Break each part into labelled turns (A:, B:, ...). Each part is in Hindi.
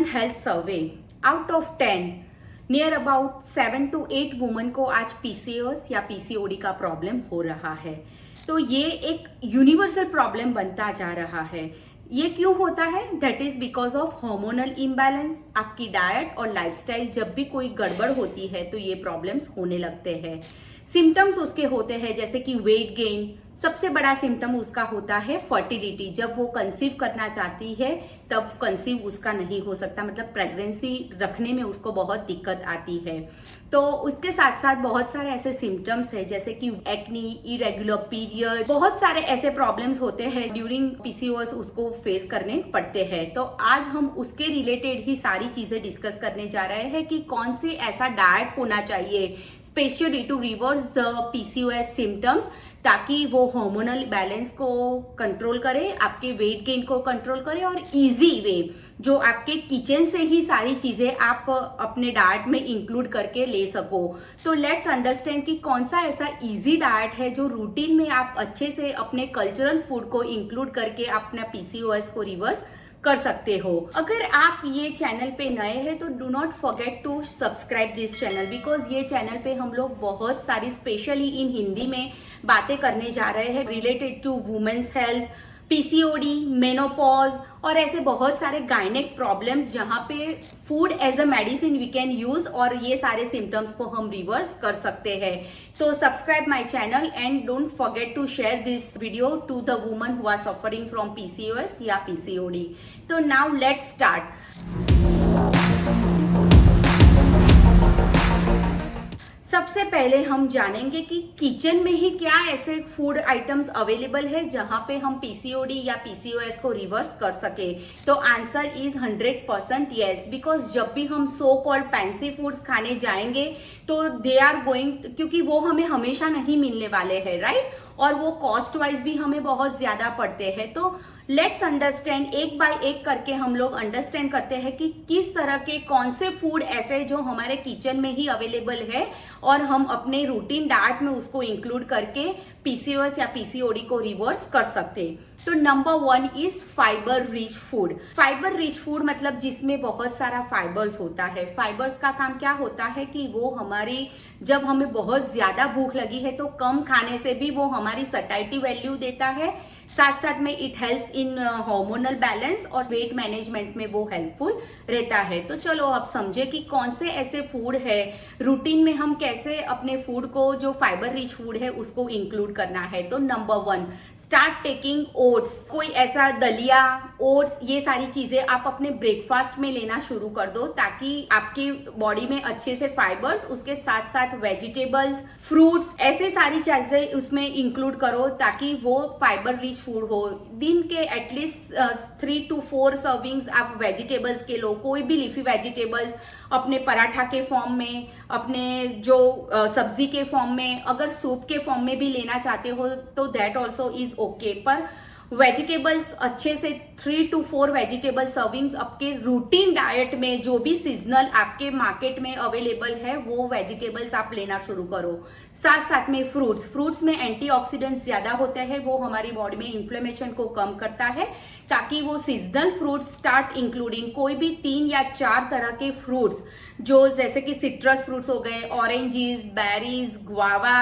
A: Women health survey, out of 10 near about 7 to 8 women को आज पीसीओएस या पीसीओडी का प्रॉब्लम हो रहा है। तो ये एक यूनिवर्सल प्रॉब्लम बनता जा रहा है। ये क्यों होता है? That is because of hormonal imbalance. आपकी डाइट और लाइफस्टाइल जब भी कोई गड़बड़ होती है तो ये प्रॉब्लम्स होने लगते हैं। सिम्टम्स उसके होते हैं जैसे कि वेट गेन, सबसे बड़ा सिम्टम उसका होता है फर्टिलिटी। जब वो कंसीव करना चाहती है तब कंसीव उसका नहीं हो सकता, मतलब प्रेगनेंसी रखने में उसको बहुत दिक्कत आती है। तो उसके साथ साथ बहुत सारे ऐसे सिम्टम्स है जैसे कि एक्नी, इरेगुलर पीरियड, बहुत सारे ऐसे प्रॉब्लम्स होते हैं ड्यूरिंग पीसीओएस उसको फेस करने पड़ते हैं। तो आज हम उसके रिलेटेड ही सारी चीजें डिस्कस करने जा रहे हैं कि कौन से ऐसा डाइट होना चाहिए specially to reverse the PCOS symptoms, ताकि वो हार्मोनल बैलेंस को कंट्रोल करे, आपके वेट गेन को कंट्रोल करे और इजी वे जो आपके किचन से ही सारी चीजें आप अपने डाइट में इंक्लूड करके ले सको। तो लेट्स अंडरस्टैंड कि कौन सा ऐसा इजी डाइट है जो रूटीन में आप अच्छे से अपने कल्चरल फूड को इंक्लूड करके अपना पीसीओएस को रिवर्स कर सकते हो। अगर आप ये चैनल पे नए हैं तो do not forget to subscribe this channel, because ये चैनल पे हम लोग बहुत सारी स्पेशली इन हिंदी में बातें करने जा रहे हैं related to women's health, PCOD, menopause और ऐसे बहुत सारे गायनेक प्रॉब्लम्स जहां पे food as a medicine we can use और ये सारे सिम्टम्स को हम रिवर्स कर सकते हैं। तो subscribe my channel and don't forget to share this video to the woman who are suffering from PCOS या पीसीओडी। तो नाउ लेट्स स्टार्ट। सबसे पहले हम जानेंगे कि किचन में ही क्या ऐसे फूड आइटम्स अवेलेबल है जहां पे हम पीसीओडी या पीसीओएस को रिवर्स कर सके। तो आंसर इज 100% यस, बिकॉज जब भी हम सो कॉल्ड फैंसी फूड्स खाने जाएंगे तो दे आर गोइंग, क्योंकि वो हमें हमेशा नहीं मिलने वाले हैं, राइट? और वो कॉस्ट वाइज भी हमें बहुत ज्यादा पड़ते हैं। तो लेट्स अंडरस्टैंड, एक बाय एक करके हम लोग अंडरस्टैंड करते हैं कि किस तरह के कौन से फूड ऐसे जो हमारे किचन में ही अवेलेबल है और हम अपने रूटीन डाइट में उसको इंक्लूड करके पीसीओएस या पीसीओडी को रिवर्स कर सकते हैं। तो number 1 is fibre rich food. Fibre rich food मतलब जिसमें बहुत सारा फाइबर्स होता है। फाइबर्स का काम क्या होता है कि वो हमारी, जब हमें बहुत ज्यादा भूख लगी है तो कम खाने से भी वो हमारी सटाइटी वैल्यू देता है, साथ साथ में it helps in hormonal balance और वेट मैनेजमेंट में वो हेल्पफुल रहता है। तो चलो अब समझे कि कौन से ऐसे फूड है रूटीन में हम कैसे अपने फूड को जो फाइबर रिच फूड है उसको इंक्लूड करना है। तो नंबर 1, स्टार्ट टेकिंग ओट्स। कोई ऐसा दलिया, ओट्स, ये सारी चीजें आप अपने ब्रेकफास्ट में लेना शुरू कर दो ताकि आपकी बॉडी में अच्छे से फाइबर्स, उसके साथ साथ वेजिटेबल्स, फ्रूट्स, ऐसे सारी चीजें उसमें इंक्लूड करो ताकि वो फाइबर रिच फूड हो। दिन के एटलीस्ट 3 to 4 सर्विंग्स आप वेजिटेबल्स के लो, कोई भी लीफी वेजिटेबल्स अपने पराठा के फॉर्म में, अपने जो सब्जी के फॉर्म में, अगर सूप के फॉर्म में भी लेना चाहते हो तो दैट ऑल्सो इज ओके। पर वेजिटेबल्स अच्छे से 3 to 4 वेजिटेबल सर्विंग्स आपके रूटीन डाइट में जो भी सीजनल आपके मार्केट में अवेलेबल है वो वेजिटेबल्स आप लेना शुरू करो। साथ साथ में फ्रूट्स में एंटीऑक्सीडेंट्स ज्यादा होते हैं, वो हमारी बॉडी में इन्फ्लेमेशन को कम करता है, ताकि वो सीजनल फ्रूट्स स्टार्ट इंक्लूडिंग कोई भी 3 या 4 तरह के फ्रूट्स, जो जैसे कि सिट्रस फ्रूट्स हो गए, oranges, berries, guava,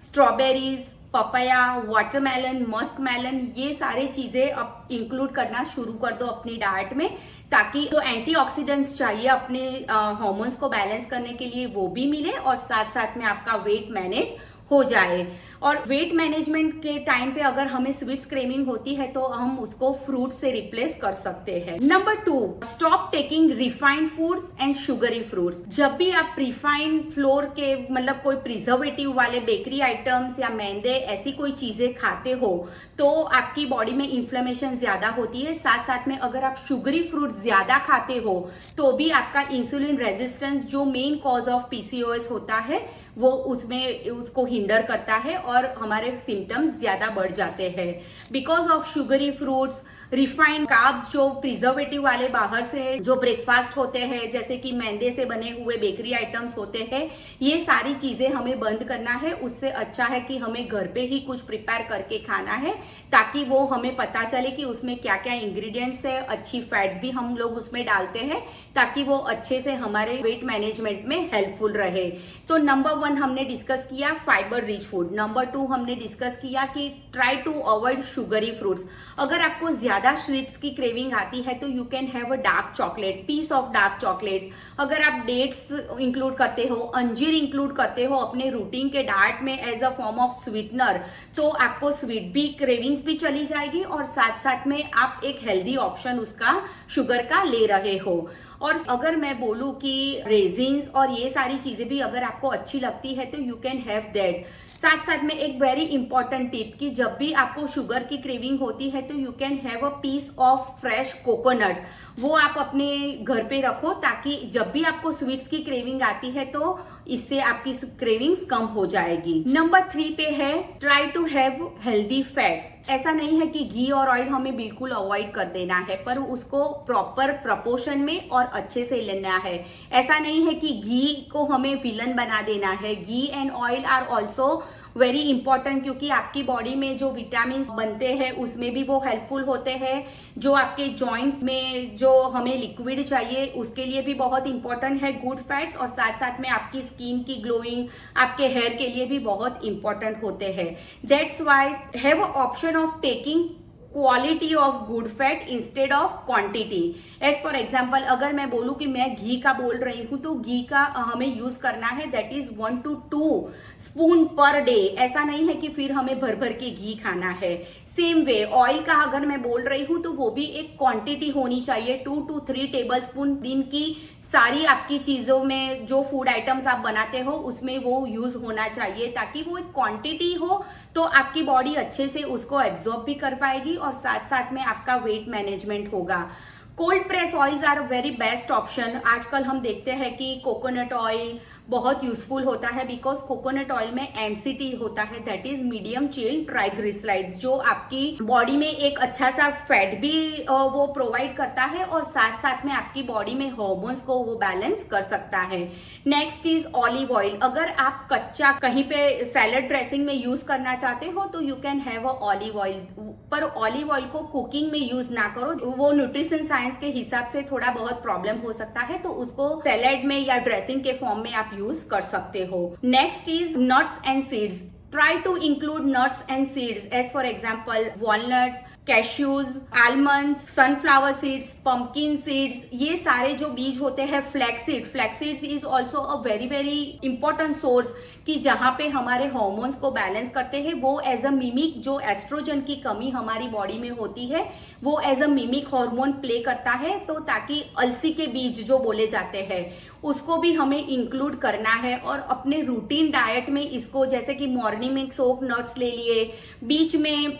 A: strawberries, papaya, watermelon, musk melon, ये सारे चीजें अब इंक्लूड करना शुरू कर दो अपनी डाइट में, ताकि जो एंटीऑक्सीडेंट्स चाहिए अपने हार्मोन्स को बैलेंस करने के लिए वो भी मिले और साथ साथ में आपका वेट मैनेज हो जाए। और वेट मैनेजमेंट के टाइम पे अगर हमें स्वीट्स क्रेविंग होती है तो हम उसको फ्रूट से रिप्लेस कर सकते हैं। Number 2, stop taking refined foods and sugary fruits. जब भी आप रिफाइंड फ्लोर के, मतलब कोई प्रिजर्वेटिव वाले बेकरी आइटम्स या मैदे ऐसी कोई चीजें खाते हो तो आपकी बॉडी में इन्फ्लेमेशन ज्यादा होती है। साथ साथ में अगर आप शुगरी फ्रूट ज्यादा खाते हो तो भी आपका इंसुलिन रेजिस्टेंस, जो मेन कॉज ऑफ पीसीओएस होता है, वो उसमें उसको हिंडर करता है और हमारे सिम्टम्स ज्यादा बढ़ जाते हैं। Because of sugary fruits, refined carbs जो प्रिजर्वेटिव वाले बाहर से जो ब्रेकफास्ट होते हैं, जैसे कि मैदे से बने हुए बेकरी आइटम्स होते हैं, ये सारी चीजें हमें बंद करना है। उससे अच्छा है कि हमें घर पे ही कुछ प्रिपेयर करके खाना है, ताकि वो हमें पता चले कि उसमें क्या क्या इंग्रेडिएंट्स है। अच्छी फैट्स भी हम लोग उसमें डालते हैं ताकि वो अच्छे से हमारे वेट मैनेजमेंट में हेल्पफुल रहे। तो नंबर 1 हमने डिस्कस किया फाइबर रिच फूड। नंबर 2 हमने डिस्कस किया कि try to avoid sugary fruits. अगर आपको ज्यादा स्वीट्स की क्रेविंग आती है तो you can have a dark chocolate, piece of dark chocolate. अगर आप डेट्स इंक्लूड करते हो, अंजीर इंक्लूड करते हो अपने रूटीन के डाइट में as a form of sweetener, तो आपको स्वीट भी क्रेविंग्स भी चली जाएगी और साथ साथ में आप एक हेल्दी ऑप्शन उसका शुगर का ले रहे हो। और अगर मैं बोलूं कि रेजिन्स और ये सारी चीजें भी अगर आपको अच्छी लगती है तो यू कैन हैव दैट। साथ साथ में एक वेरी इंपॉर्टेंट टिप कि जब भी आपको शुगर की क्रेविंग होती है तो you can have a piece of fresh coconut. वो आप अपने घर पे रखो ताकि जब भी आपको स्वीट्स की क्रेविंग आती है तो इससे आपकी क्रेविंग्स कम हो जाएगी। नंबर 3 पे है try to have healthy fats. ऐसा नहीं है कि घी और ऑयल हमें बिल्कुल अवॉइड कर देना है, पर उसको प्रॉपर प्रपोर्शन में और अच्छे से लेना है। ऐसा नहीं है कि घी को हमें विलन बना देना है। Ghee and oil are also very important, क्योंकि आपकी बॉडी में जो विटामिन बनते हैं उसमें भी वो हेल्पफुल होते हैं। जो आपके जॉइंट्स में जो हमें लिक्विड चाहिए उसके लिए भी बहुत इंपॉर्टेंट है गुड फैट्स, और साथ साथ में आपकी स्किन की ग्लोइंग, आपके हेयर के लिए भी बहुत इंपॉर्टेंट होते हैं। That's why have option of taking quality of good fat instead of quantity. As for example अगर मैं बोलूं कि मैं घी का बोल रही हूं तो घी का हमें यूज करना है that is 1 to 2 spoon per day. ऐसा नहीं है कि फिर हमें भर भर के घी खाना है। सेम वे ऑयल का अगर मैं बोल रही हूं तो वो भी एक क्वांटिटी होनी चाहिए, 2 to 3 टेबल स्पून दिन की सारी आपकी चीजों में जो फूड आइटम्स आप बनाते हो उसमें वो यूज होना चाहिए, ताकि वो एक क्वांटिटी हो तो आपकी बॉडी अच्छे से उसको एब्जॉर्ब भी कर पाएगी और साथ साथ में आपका वेट मैनेजमेंट होगा। Cold press oils are very best option. आजकल हम देखते हैं कि कोकोनट ऑयल बहुत यूजफुल होता है बिकॉज कोकोनट ऑयल में MCT होता है, that is medium chain triglycerides, जो आपकी बॉडी में एक अच्छा सा फैट भी वो प्रोवाइड करता है और साथ साथ में आपकी बॉडी में हार्मोन्स को वो बैलेंस कर सकता है। Next is olive oil. अगर आप कच्चा कहीं पे सैलड ड्रेसिंग में यूज करना चाहते हो तो you can have a olive oil, पर ऑलिव ऑयल को कुकिंग में यूज ना करो, वो न्यूट्रिशन साइंस के हिसाब से थोड़ा बहुत प्रॉब्लम हो सकता है, तो उसको सैलेड में या ड्रेसिंग के फॉर्म में आप यूज कर सकते हो। Next is nuts and seeds. Try to include nuts and seeds as for example walnuts, cashews, almonds, sunflower seeds, pumpkin seeds, ये सारे जो बीज होते हैं। Flaxseed, flaxseeds is also a very very important source कि जहां पे हमारे हार्मोन्स को बैलेंस करते हैं। वो एज अ मिमिक, जो एस्ट्रोजन की कमी हमारी बॉडी में होती है वो as a mimic hormone play करता है, तो ताकि अलसी के बीज जो बोले जाते हैं उसको भी हमें इंक्लूड करना है और अपने रूटीन डाइट में इसको, जैसे कि मॉर्निंग में सोक नट्स ले लिए, बीच में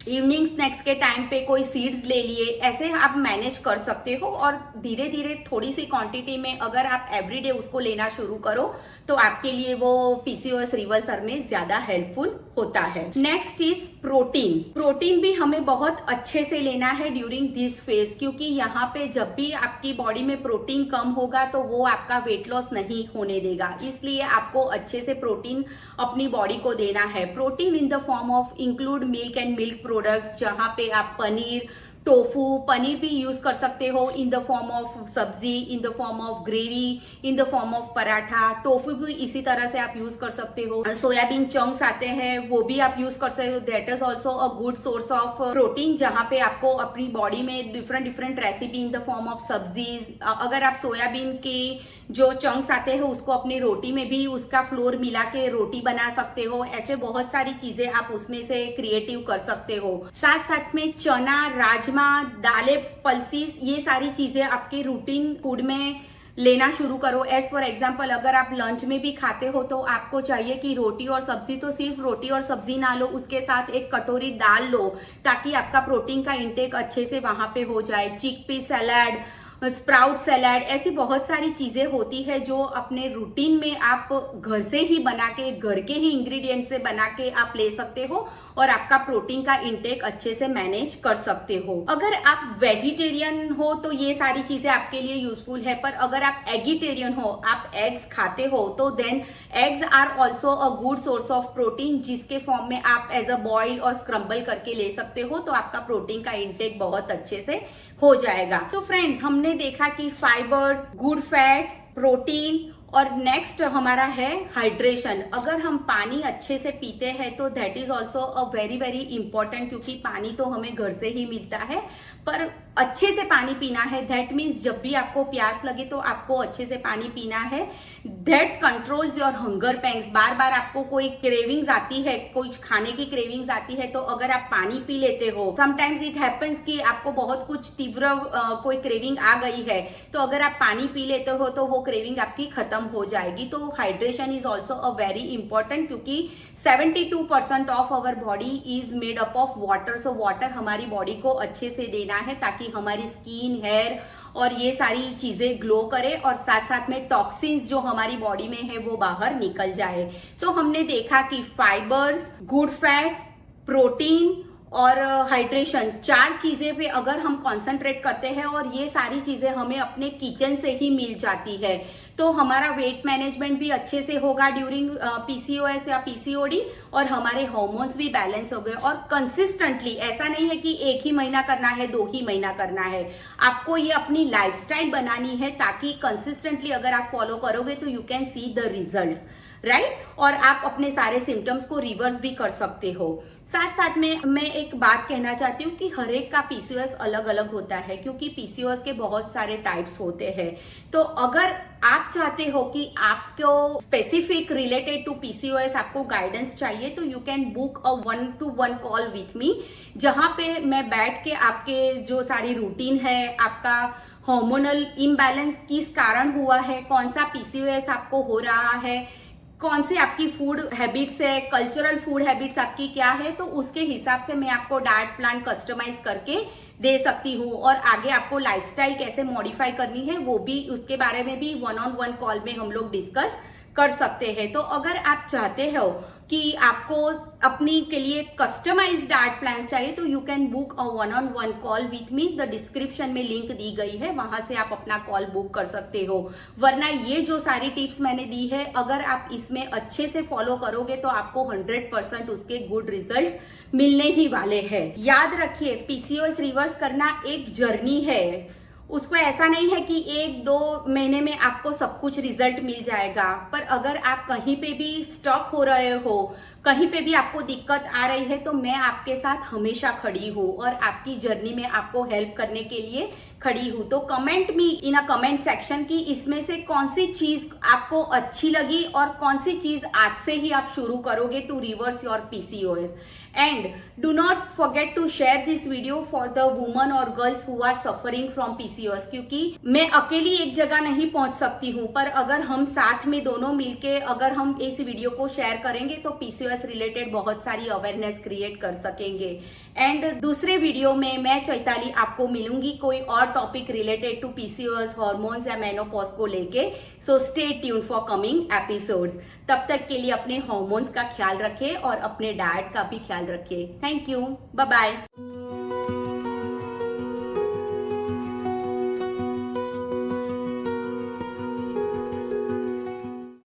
A: इवनिंग स्नैक्स के टाइम पे कोई सीड्स ले लिए, ऐसे आप मैनेज कर सकते हो। और धीरे धीरे थोड़ी सी क्वांटिटी में अगर आप एवरीडे उसको लेना शुरू करो तो आपके लिए वो PCOS रिवर्सल में ज्यादा हेल्पफुल होता है। Next is protein. प्रोटीन भी हमें बहुत अच्छे से लेना है ड्यूरिंग दिस फेज, क्योंकि यहाँ पे जब भी आपकी बॉडी में प्रोटीन कम होगा तो वो आपका वेट लॉस नहीं होने देगा, इसलिए आपको अच्छे से प्रोटीन अपनी बॉडी को देना है। Protein in the form of include milk and milk products, जहां पे आप पनीर, टोफू, पनीर भी यूज कर सकते हो इन द फॉर्म ऑफ सब्जी, इन the form of gravy, in the form of paratha. Tofu भी इसी तरह से आप यूज कर सकते हो। सोयाबीन चंक्स आते हैं वो भी आप यूज कर सकते हो, that is also a good source of protein, जहां पे आपको अपनी बॉडी में different different recipe in the form of सब्जीज। अगर आप सोयाबीन के जो चंक्स आते हैं उसको अपनी रोटी में भी उसका फ्लोर मिला के रोटी बना सकते हो। ऐसे बहुत सारी चीजें आप उसमें से क्रिएटिव कर सकते हो। साथ साथ में चना, राजमा, दालें, पल्सीज, ये सारी चीजें आपके रूटीन फूड में लेना शुरू करो। एज फॉर एग्जाम्पल अगर आप लंच में भी खाते हो तो आपको चाहिए कि रोटी और सब्जी, तो सिर्फ रोटी और सब्जी ना लो, उसके साथ एक कटोरी दाल लो ताकि आपका प्रोटीन का इंटेक अच्छे से वहां पे हो जाए। चिकपी सैलाड, स्प्राउट सैलाड, ऐसी बहुत सारी चीजें होती है जो अपने रूटीन में आप घर से ही बना के, घर के ही इंग्रेडिएंट से बना के आप ले सकते हो और आपका प्रोटीन का इंटेक अच्छे से मैनेज कर सकते हो। अगर आप वेजिटेरियन हो तो ये सारी चीजें आपके लिए यूजफुल है, पर अगर आप एगिटेरियन हो, आप एग्स खाते हो, तो then eggs are also a good source of protein, जिसके फॉर्म में आप एज अ बॉइल और स्क्रम्बल करके ले सकते हो, तो आपका प्रोटीन का इंटेक बहुत अच्छे से हो जाएगा। तो फ्रेंड्स, हमने देखा कि फाइबर्स, गुड फैट्स, प्रोटीन और नेक्स्ट हमारा है हाइड्रेशन। अगर हम पानी अच्छे से पीते हैं तो that is also a very very important, क्योंकि पानी तो हमें घर से ही मिलता है, पर अच्छे से पानी पीना है। दैट मीन्स जब भी आपको प्यास लगे तो आपको अच्छे से पानी पीना है। That controls your hunger pangs. बार बार आपको कोई क्रेविंग्स आती है, कुछ खाने की क्रेविंग्स आती है, तो अगर आप पानी पी लेते हो, समटाइम्स इट हैपेंस कि आपको बहुत कुछ तीव्र कोई क्रेविंग आ गई है, तो अगर आप पानी पी लेते हो तो वो क्रेविंग आपकी खत्म हो जाएगी। तो hydration is also a very important, क्योंकि 72% of our body is made up of water. So water हमारी बॉडी को अच्छे से देना है ताकि हमारी स्किन, हेयर और ये सारी चीजें ग्लो करे और साथ साथ में टॉक्सिन्स जो हमारी बॉडी में है वो बाहर निकल जाए। तो हमने देखा कि फाइबर्स, गुड फैट्स, प्रोटीन और हाइड्रेशन, 4 चीजें पे अगर हम कंसंट्रेट करते हैं और ये सारी चीजें हमें अपने किचन से ही मिल जाती है, तो हमारा वेट मैनेजमेंट भी अच्छे से होगा ड्यूरिंग पीसीओएस या पीसीओडी, और हमारे हार्मोन्स भी बैलेंस हो गए। और कंसिस्टेंटली, ऐसा नहीं है कि 1 ही महीना करना है, 2 ही महीना करना है, आपको ये अपनी लाइफस्टाइल बनानी है, ताकि कंसिस्टेंटली अगर आप फॉलो करोगे तो you can see the results, right? और आप अपने सारे सिम्टम्स को रिवर्स भी कर सकते हो। साथ साथ में मैं एक बात कहना चाहती हूँ कि हर एक का पीसीओएस अलग अलग होता है, क्योंकि पीसीओएस के बहुत सारे टाइप्स होते हैं। तो अगर आप चाहते हो कि आपको स्पेसिफिक रिलेटेड टू पीसीओएस आपको गाइडेंस चाहिए, तो you can book a 1-to-1 call with me, जहां पे मैं बैठ के आपके जो सारी रूटीन है, आपका हार्मोनल इम्बैलेंस किस कारण हुआ है, कौन सा पीसीओएस आपको हो रहा है, कौन सी आपकी फूड हैबिट्स है, कल्चरल फूड हैबिट्स आपकी क्या है, तो उसके हिसाब से मैं आपको डाइट प्लान कस्टमाइज करके दे सकती हूँ। और आगे आपको लाइफस्टाइल कैसे मॉडिफाई करनी है वो भी, उसके बारे में भी 1-on-1 कॉल में हम लोग डिस्कस कर सकते हैं। तो अगर आप चाहते हो कि आपको अपनी के लिए कस्टमाइज्ड डाइट प्लान चाहिए, तो you can book a 1-on-1 call with me. The description में लिंक दी गई है, वहां से आप अपना कॉल बुक कर सकते हो। वरना ये जो सारी टिप्स मैंने दी है, अगर आप इसमें अच्छे से फॉलो करोगे तो आपको 100% उसके गुड रिजल्ट्स मिलने ही वाले हैं। याद रखिए, पीसीओएस रिवर्स करना एक जर्नी है। उसको ऐसा नहीं है कि 1-2 महीने में आपको सब कुछ रिजल्ट मिल जाएगा, पर अगर आप कहीं पे भी स्टक हो रहे हो, कहीं पे भी आपको दिक्कत आ रही है, तो मैं आपके साथ हमेशा खड़ी हूँ और आपकी जर्नी में आपको हेल्प करने के लिए खड़ी हूँ। तो comment me in a comment section की इसमें से कौन सी चीज आपको अच्छी लगी और कौन सी चीज आज से ही आप शुरू करोगे to reverse your PCOS. And do not forget to share this video for the women or girls who are suffering from PCOS, क्योंकि मैं अकेली एक जगह नहीं पहुंच सकती हूँ, पर अगर हम साथ में दोनों मिलके अगर हम इस वीडियो को शेयर करेंगे तो PCOS रिलेटेड बहुत सारी अवेयरनेस क्रिएट कर सकेंगे। एंड दूसरे वीडियो में मैं चैताली आपको मिलूंगी कोई और topic related to PCOS, hormones या मेनोपॉज को लेके। So stay tune for coming episodes. तब तक के लिए अपने हार्मोन्स का ख्याल रखें और अपने डाइट का भी ख्याल रखें। Thank you, bye bye.